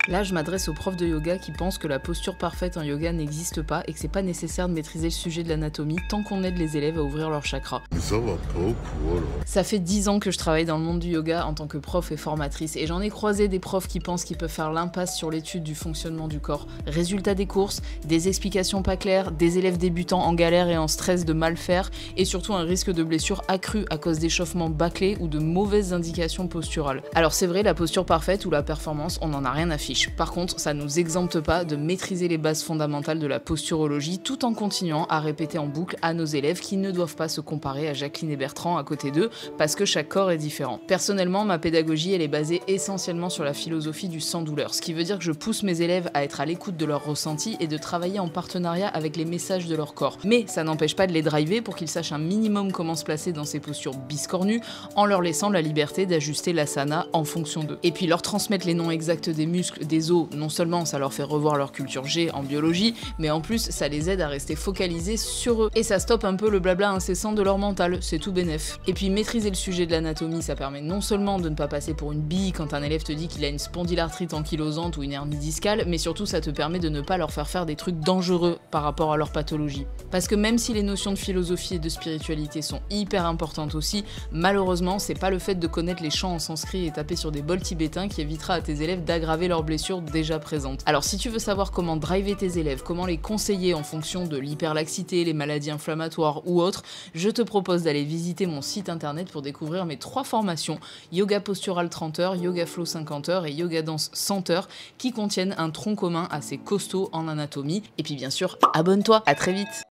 Là, je m'adresse aux profs de yoga qui pensent que la posture parfaite en yoga n'existe pas et que c'est pas nécessaire de maîtriser le sujet de l'anatomie tant qu'on aide les élèves à ouvrir leur chakra. Mais ça va pas ou quoi là? Ça fait 10 ans que je travaille dans le monde du yoga en tant que prof et formatrice et j'en ai croisé des profs qui pensent qu'ils peuvent faire l'impasse sur l'étude du fonctionnement du corps. Résultat des courses, des explications pas claires, des élèves débutants en galère et en stress de mal faire et surtout un risque de blessure accru à cause d'échauffements bâclés ou de mauvaises indications posturales. Alors c'est vrai, la posture parfaite ou la performance, on n'en a rien à fiche. Par contre, ça nous exempte pas de maîtriser les bases fondamentales de la posturologie tout en continuant à répéter en boucle à nos élèves qu'ils ne doivent pas se comparer à Jacqueline et Bertrand à côté d'eux parce que chaque corps est différent. Personnellement, ma pédagogie, elle est basée essentiellement sur la philosophie du sans douleur, ce qui veut dire que je pousse mes élèves à être à l'écoute de leurs ressentis et de travailler en partenariat avec les messages de leur corps. Mais ça n'empêche pas de les driver pour qu'ils sachent un minimum comment se placer dans ces postures biscornues en leur laissant la liberté d'ajuster l'asana en fonction d'eux. Et puis leur transmettre les noms exacts des muscles, des os, non seulement ça leur fait revoir leur culture G en biologie, mais en plus ça les aide à rester focalisés sur eux. Et ça stoppe un peu le blabla incessant de leur mental, c'est tout bénef. Et puis maîtriser le sujet de l'anatomie, ça permet non seulement de ne pas passer pour une bille quand un élève te dit qu'il a une spondylarthrite ankylosante ou une hernie discale, mais surtout ça te permet de ne pas leur faire des trucs dangereux par rapport à leur pathologie. Parce que même si les notions de philosophie et de spiritualité sont hyper importantes aussi, malheureusement c'est pas le fait de connaître les chants en sanskrit et taper sur des bols tibétains qui évitera à tes élèves d'aggraver leurs blessures déjà présentes. Alors si tu veux savoir comment driver tes élèves, comment les conseiller en fonction de l'hyperlaxité, les maladies inflammatoires ou autres, je te propose d'aller visiter mon site internet pour découvrir mes 3 formations, Yoga Postural 30 heures, Yoga Flow 50 heures et Yoga Danse 100 heures, qui contiennent un tronc commun assez costaud en anatomie. Et puis bien sûr, abonne-toi, à très vite.